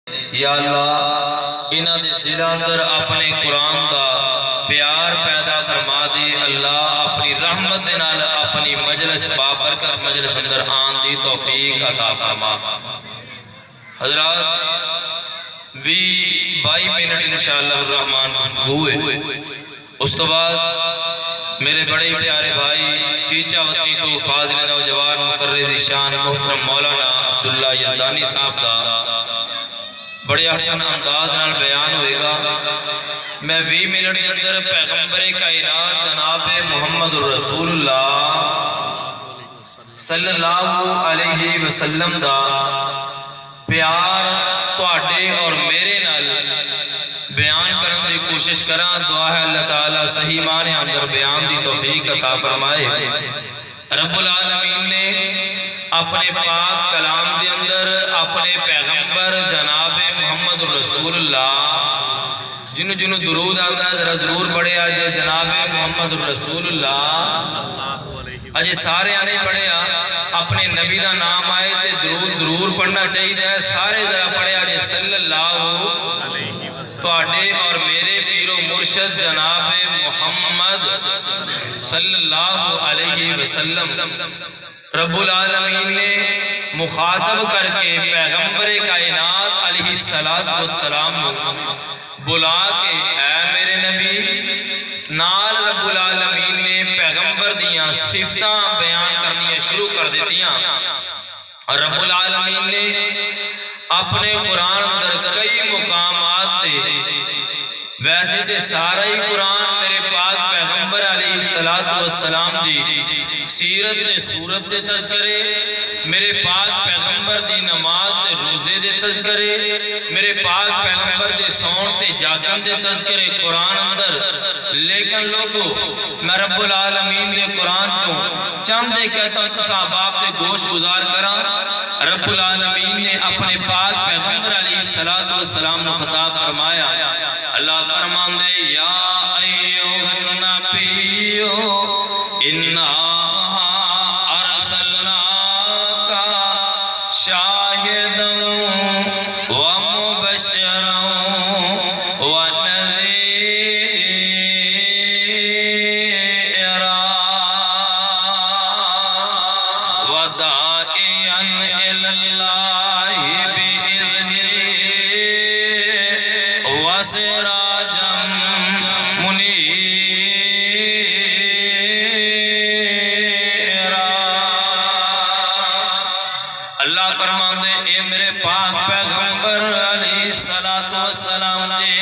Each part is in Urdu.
یا اللہ انہاں دے دلاں اندر اپنے قرآن دا پیار پیدا فرما دے۔ اللہ اپنی رحمت دے نال اپنی مجلس بابرکت مجلس اندر آن دی توفیق عطا فرما۔ حضرات 22 منٹ انشاءاللہ الرحمن گفتگو ہے۔ اس تو بعد میرے بڑے پیارے بھائی چیچا وطنی تو فاضل نوجوان مقرر شان محترم مولانا عبداللہ یزدانی صاحب دا بڑے احسن انداز نال بیان ہوئے گا۔ میں 20 منٹ کے اندر پیغمبر کائنات جناب محمد رسول اللہ صلی اللہ علیہ وسلم دا پیار تواڈے اور میرے نال بیان کرنے دی کوشش کراں۔ دعا ہے اللہ تعالیٰ صحیح معنی اندر بیان دی توفیق عطا فرمائے۔ رب العالمین نے اپنے پاک کلام دے اندر اپنے پیغمبر جناب محمد رسول اللہ جنہوں جنہوں درود آتا ہے ذرا ضرور پڑھے آجے جناب محمد رسول اللہ اجے سارے آنے پڑھے اپنے نبی دا نام آئے تے درود ضرور پڑھنا چاہیے۔ سارے ذرا پڑھے آجے صلی اللہ تو آٹے اور میرے پیر و مرشد جناب محمد صلی اللہ علیہ وسلم رب العالمین نے مخاطب کر کے پیغمبر کائنات علیہ السلام بلا کے اے میرے نبی نال رب العالمین نے پیغمبر دیاں صفتاں بیان کرنی شروع کر دیتیاں۔ اور رب العالمین نے اپنے قرآن اندر کئی مقامات دے ویسے تے سارا ہی قرآن میرے پاک پیغمبر علیہ السلام دی سیرت دے صورت دے تذکرے، میرے پاک پیغمبر دی نماز دے روزے دے تذکرے، میرے پاک پیغمبر دے سون تے جاگن دے تذکرے قرآن اندر۔ لیکن لوگو میں رب العالمین دے قرآن چوں چند دے کہتا ہوں تو صحابات دے گوش گزار کرا۔ رب العالمین نے اپنے پاک پیغمبر علیہ السلام نے خطاب فرمایا۔ اللہ فرمان دے یا ایوہ النبیو انا ارسلناکا شاہدا ومبشرا ونذیرا وداعیا الی اللہ بإذنہ وسراجا منیرا۔ اللہ فرمان دے اے میرے پاک پیغمبر علیہ السلام جے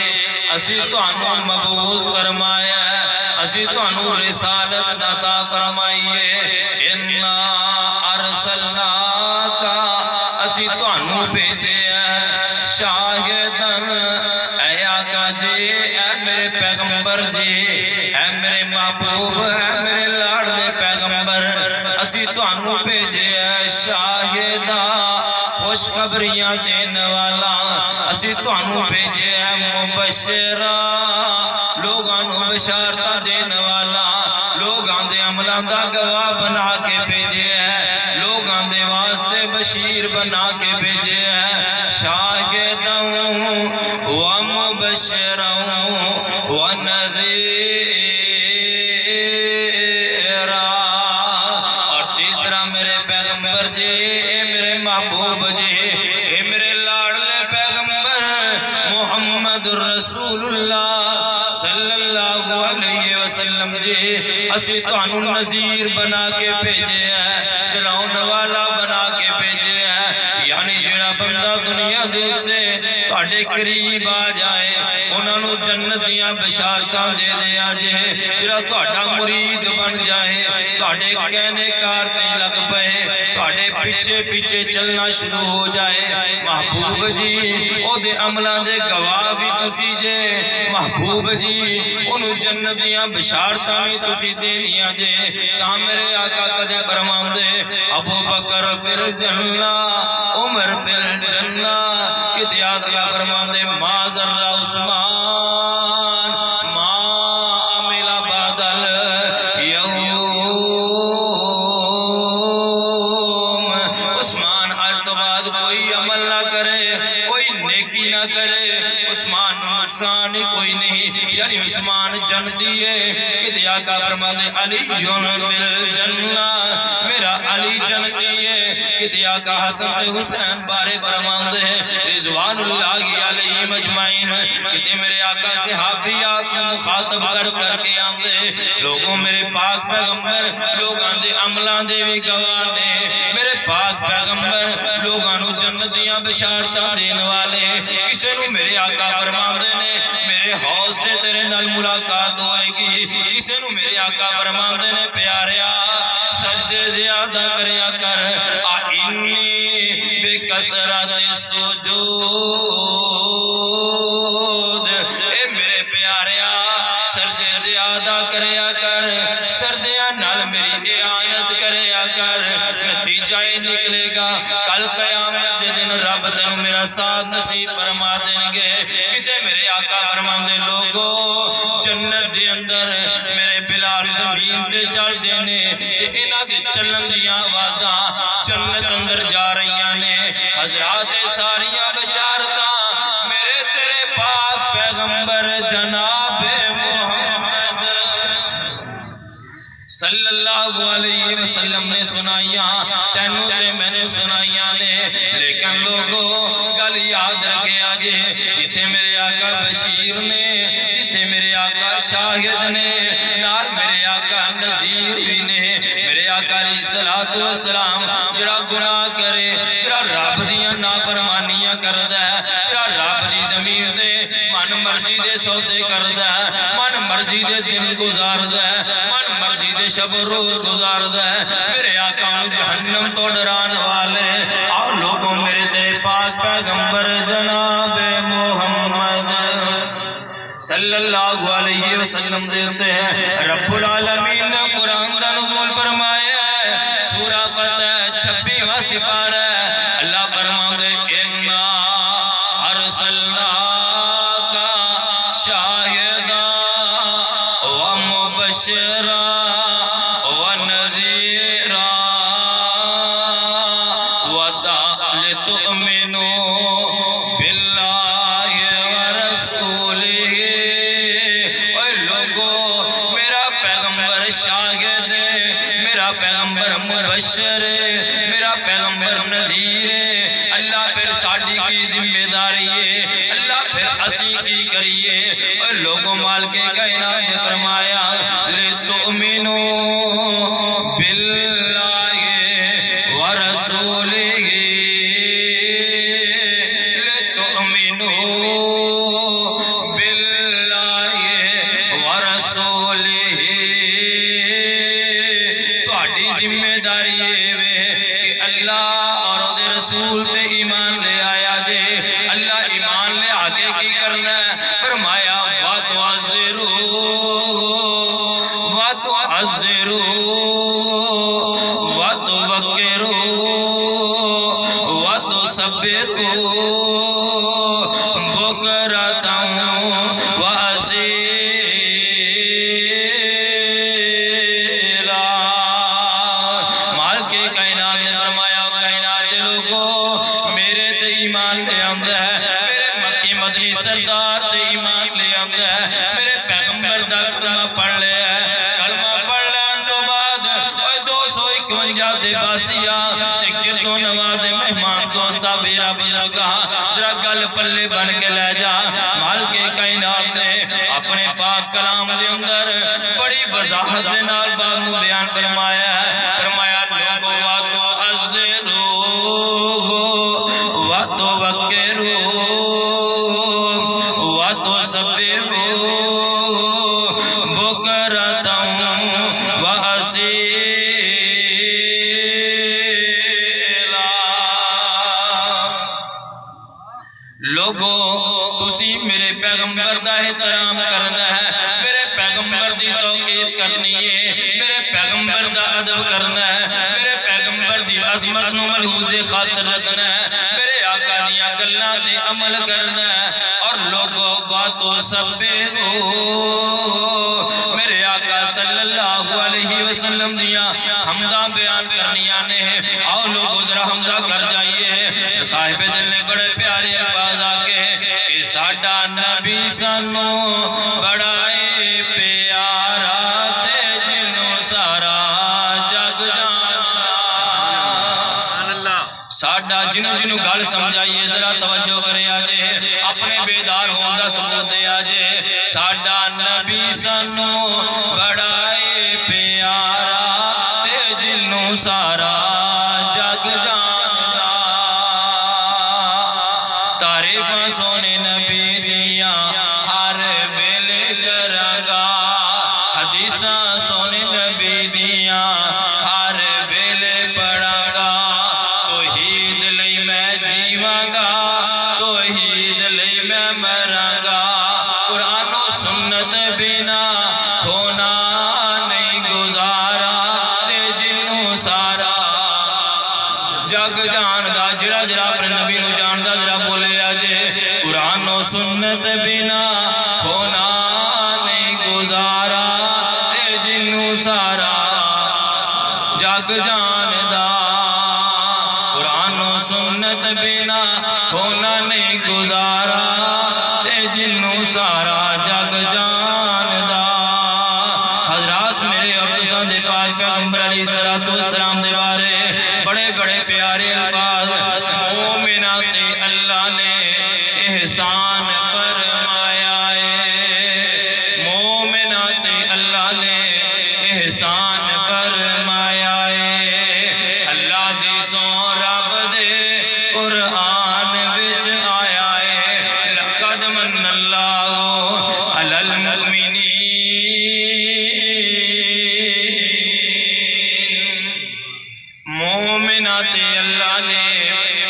اسی تانوں مبعوث فرمایا ہے، اسی تانوں رسالت عطا فرمائی ہے۔ انا ارسلناکا اسی تانوں بھیجے ہیں شاہدن اے آقا جی اے میرے پیغمبر جی اے میرے محبوب اے میرے لاڈلے پیغمبر اسی تانوں بھیجے ہیں شاہدہ خوشخبریاں دینے والا، اسی تانوں بھیجے ہیں مبشرہ لوگاں نوں بشارتاں دینے والا، لوگاں دے عملاں دا گواہ بنا کے بھیجے ہیں، لوگاں دے واسطے بشیر بنا کے بھیجے ہیں۔ شاہداً ومبشراً ونذیراً۔ اور تیسرا میرے پیغمبر جی اے میرے محبوب جی اے میرے لاڈلے پیغمبر محمد رسول اللہ صلی اللہ علیہ وسلم جی اسی تانوں نذیر بنا کے بھیجے ہیں، ڈراؤن والا بنا کے بھیجے ہیں۔ یعنی جڑا بندہ دنیا دیتے تواڈے قریب آ جائے انہاں نوں جنت دیاں بشارتاں دے دے آجے، جڑا تواڈا مرید بن جائے تواڈے کہنے کار تے لگ پئے تواڈے پیچھے پیچھے چلنا شروع ہو جائے، محبوب جی او دے عملاں دے گواہ بھی تسی جے، محبوب جی انہوں جنت دیاں بشارتاں بھی تسی دینیاں جے۔ تاں میرے آقا کدے فرمان دے ابو بکر فی الجنہ عمر فی الجنہ کتے آقا فرمان دے ما ذر عثمان ما عمل بعد اليوم۔ عثمان آج تو بعد کوئی عمل نہ کرے، کوئی نیکی نیکی نہ کرے عثمان نقصان کوئی نہیں، یعنی عثمان جنتی ہے کہ آقا فرماتے علی بالجنہ، میرا علی جنتی ہے کہ آقا حسن سے حسین بارے فرماتے ہیں رضوان اللہ علیہ مجمعین کہ میرے آقا صحابیات کو مخاطب کر کے آندے لوگوں میرے پاک پیغمبر لوگاں دے عملاں دے بھی گواہ نے، میرے پاک پیغمبر لوگاں نو جنتیاں بشارتاں دین والے، کسے نو میرے آقا فرماندے نے میرے حوض تے تیرے نال ملاقات ہوئے گی، کسے نو میرے آقا فرماندے نے پیاریا سجدے زیادہ کریا کر آئینی بے کسرت سجود، اے میرے پیاریا سجدے زیادہ کریا کر، سردیاں نال میری اعانت کریا کر، نتیجہ نکلے گا کل قیامت دے دن رب تینوں میرا ساتھ نصیب فرما دیں گے، کتے میرے آقا فرماندے لوگو جنت دے اندر میرے بلال زمین تے چل دینے تے انہاں دے چلن دیاں آوازاں جنت اندر جا رہیاں نے، حضرات ساریاں بشارتاں میرے تیرے پاک پیغمبر جناب محمد صلی اللہ علیہ وسلم نے سنائیاں، تینوں تے میں نے سنائیاں نے، لیکن لوگوں گل یاد رکھے آجے جتھے میرے آقا بشیر نے، جتھے میرے آقا شاہد نے، نال میرے آقا نذیر بھی نے، میرے آقا علیہ السلام جڑا گناہ کرے، جڑا رب دیاں نافرمانیاں کردا ہے، جڑا رب دی زمین تے من مرضی دے سودے کردا ہے، من مرضی دے دن گزاردا ہے، من مرضی دے شب روز گزاردا ہے، میرے آقا نو جہنم تو ڈران والے اور لوگوں میرے تیرے پاک پیغمبر جناب محمد صلی اللہ علیہ وسلم دیتے ہیں رب العالمین نے قرآن کا نزول فرمایا ہے، سورہ فتح 26واں سپارہ ہے، اللہ فرماتے اِنَّا أَرْسَلْنَاكَ شَاهِدًا وَمُبَشِّرًا وَنَذِيرًا لِتُؤْمِنُوا بِاللَّهِ وَرَسُولِهِ، اے لوگو میرا پیغمبر شاہد ہے، میرا پیغمبر مبشر ہے، میرا پیغمبر نذیر ہے، اللہ پھر ساڑھی کی ذمہ داری ہے، اللہ پھر اسی کی کریے، اور لوگوں مال کے کائنات نے فرمایا لِتُؤْمِنُوا بِاللَّهِ وَرَسُولِهِ، لِتُؤْمِنُوا بِاللَّهِ وَرَسُولِهِ، تہاڈی ذمہ داری ہے کہ اللہ اور دے رسول تے ایمان لے آیا جے، اللہ ایمان لے آگے کی کرنا ہے، فرمایا وَتُعَزِّرُوا وَتُعَزِّرُوا وَتُوَقِّرُوا وَتُصَبِّرُوا بُكْرَةً وَأَصِيلًا، مال کے کائنات نے فرمایا کائنات لوگوں میرے تے ایمان لے آندا ہے، میرے مکی مدنی سردار تے ایمان لے آندا ہے، میرے پیغمبر دا کلمہ پڑھ لے ہے، کلمہ پڑھ لین تو بعد 251 دے باسیاں تے گردوں نواز دے مہمان دوستا بیرا بزرگا ذرا گل پلے بن کے لے جا، مال کے کائنات نے اپنے پاک کلام دے اندر بڑی وضاحت دے نال بات نو بیان فرمایا ہے، فرمایا لوگو وَتُعَزِّرُوا وَتُوَقِّرُوا وَتُصَبِّرُوا بُكْرَةً وَأَصِيلًا، لوگو تسی میرے پیغمبر دا احترام کرنا ہے، میرے پیغمبر دی توقیر کرنی ہے، میرے پیغمبر دا ادب کرنا ہے، میرے پیغمبر دی عظمت نو ملحوظ خاطر رکھنا ہے، میرے آقا دیاں گلاں تے عمل کرنا ہے، اور لوگو تو سب میرے آقا صلی اللہ علیہ وسلم دیا حمدہ بیان کرنیاں نے آؤ لوگوں ذرا حمدہ کر جائیے صاحب دل نے بڑے پیارے الفاظ آکے کہ ساڈا نبی سانو بڑائے پیارا تے جنوں سارا جگ جانا ساڈا جنوں گل سمجھائیے ذرا توجہ کرے آجے اپنے بیدار ہوندہ سبوت دے آجے ساڈا نبی سانو بڑائے پیارا تے جنوں سارا جگ جانا تعریفاں سونے نبی دیاں ہر ویلے کراں حدیثاں سونے نبی دیاں ہر ویلے پڑھاں گا توحید لئی میں جیواں گا توحید لئی میں مراں گا قرآن و سنت بنا ہونا نہیں گزارا تے جنوں سارا جگ جان دا جڑا جڑا اپنے نبی نو جان دا ذرا بولے آجے قرآن و سنت بنا ہونا نہیں گزارا تے جنوں سارا جگ جان دا قرآن و سنت بنا ہونا نہیں گزارا تے جنوں سارا جگ جان دا حضرات میرے اور تساں دے پاک پیغمبر علیہ السلام دے بارے بڑے بڑے پیارے الفاظ مومنہ تے اللہ نے احسان فرمایا ہے مومنہ تے اللہ نے احسان فرمایا ہے اللہ دی سو رب دے قرآن وچ آیا ہے لقد من اللہ علی المؤمنین مومنہ تے اللہ نے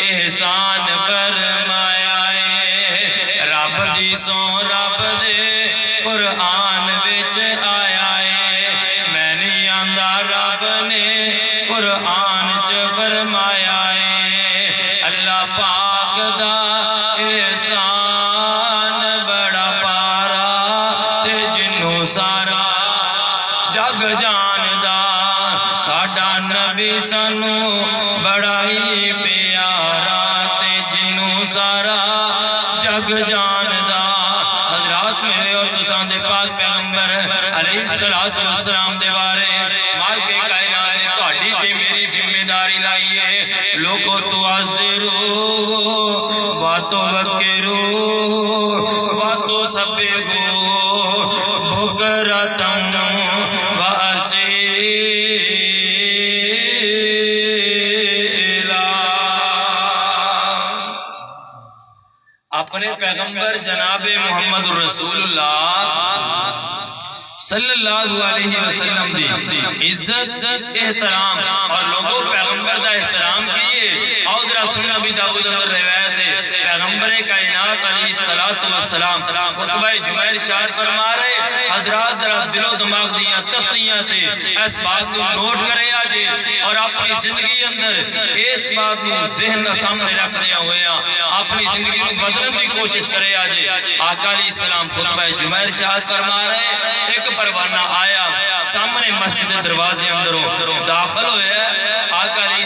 احسان فرمایا ہے رب دی سو رب دے قرآن وچ آیا ہے میں نہیں آندا رب نے قرآن چ فرمایا ہے اللہ پاک دا احسان بڑا پارا تے جنوں سارا جگ جان دا ساڈا نبی سانو بڑا ہی پیارا تے جنوں سارا جگ جان دا حضرات میرے اور تساں دے پاک پیغمبر علیہ السلام دے بارے مالک کائنات نے تہاڈی تے میری ذمہ داری لائی ہے لوگو تعذرو وتوکرو وتصبحو بکرۃ اپنے پیغمبر جناب محمد رسول اللہ صلی اللہ علیہ وسلم دی عزت احترام اور لوگوں پیغمبر دا احترام کیے اور ذرا سننا بھی داؤد اندر روایت ہے پیغمبر کائنات علیہ السلام خطبہ جمعہ ارشاد فرما رہے حضرات ذرا دل و دماغ دیاں تختیاں تے اس بات کو نوٹ کرے آجے اور اپنی زندگی اندر اس بات کو ذہن سامنے رکھ دیا ہویا اپنی زندگی کو بدلنے کی کوشش کرے آجے آقا علیہ السلام خطبہ جمعہ ارشاد فرما رہے ایک پروانہ آیا سامنے مسجد دروازے اندروں داخل ہویا آقا علیہ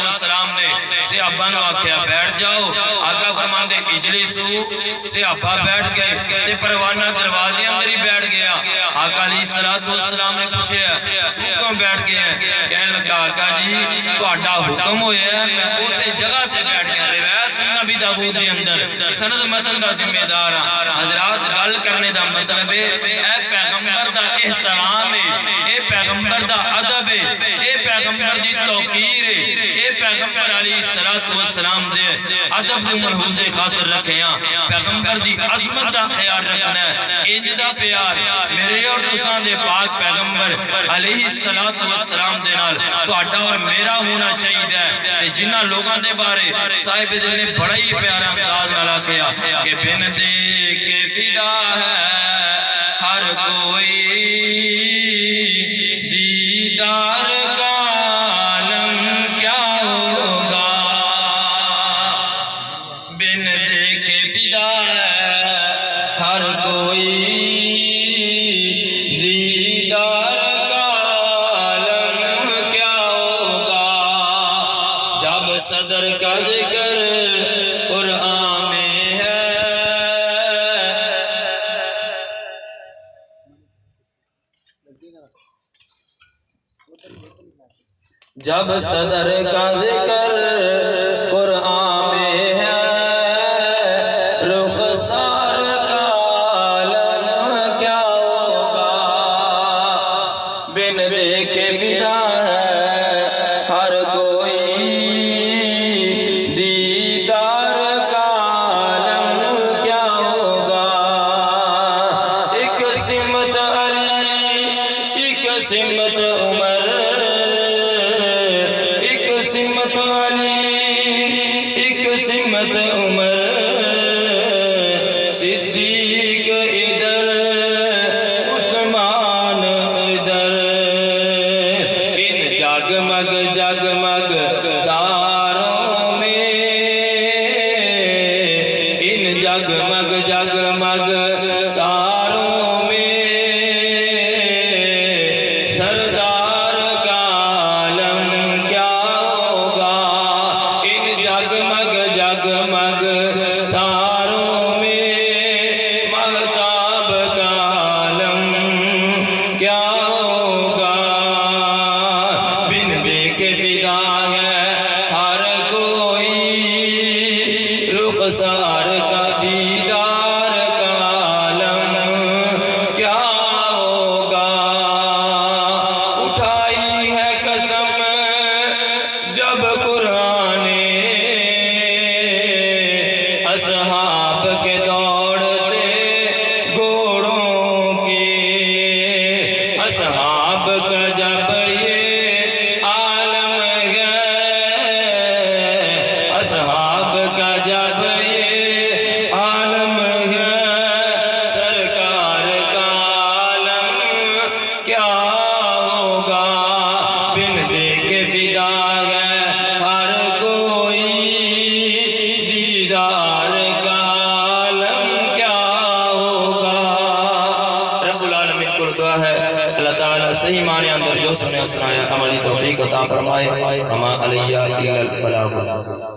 السلام نے صحابہ نو آکھیا بیٹھ جاؤ آقا فرماندے اجلسو صحابہ بیٹھ گئے تے پروانہ دروازے اندر ہی بیٹھ گیا آقا علیہ السلام نے پوچھا کیوں بیٹھ گیا کہنے لگا آقا جی تہاڈا حکم ہویا ہے میں اسی جگہ تے بیٹھ گیا روایت سننا بھی داؤد دے اندر سند متن دا ذمہ دار حضرات گل کرنے دا مطلب ہے اے پیغمبر دا احترام ہے اے پیغمبر دا ادب ہے اے پیغمبر دی توقیر ہے اے پیغمبر علیہ السلام دے ادب دے ملحوظ خاطر رکھیاں پیغمبر دی عظمت دا خیال رکھنا ہے انج دا پیار میرے اور تساں دے پاک پیغمبر علیہ السلام دے نال تہاڈا اور میرا ہونا چاہیے تے جنہ لوگاں دے بارے صاحب دل نے بڑا ہی پیارا انداز نال آکھیا کہ بن دے کے فدا ہے ہر کوئی دیدار کا عالم کیا ہوگا بن دیکھے فدا ہے ہر کوئی دیدار کا عالم کیا ہوگا جب صدر کا ذکر قرآن میں ہے جب صدر کا ذکر قرآن میں ہے رخسار کا عالم کیا ہوگا بن دیکھے فدا ہے ہر کوئی دیدار کا عالم کیا ہوگا ایک سمت علی ایک سمت عمر سمت علی ایک سمت عمر صدیق ادھر عثمان ادھر ان جگمگ جگمگ تاروں میں ان جگمگ جگمگ تاروں میں سردار کا عالم کیا جگمگ جگمگ تاروں میں مہتاب کا عالم کیا ہوگا بن دیکھے فدا ہے ہر کوئی رخسار کا دیدار کا عالم کیا ہوگا اٹھائی ہے قسم جب قرآن اصحاب کے دوڑتے گھوڑوں کے اصحاب کا جب یہ عالم ہے اصحاب کا جب یہ عالم ہے سرکار کا عالم کیا ہوگا بن دیکھے فدا ہے ہر کوئی دیدار کا عالم کیا ہوگا رب العالمین کو دعا ہے اللہ تعالیٰ صحیح معنی اندر جو سنے سنایا عملی توفیق عطا فرمائے وما علیہ الا البلاغ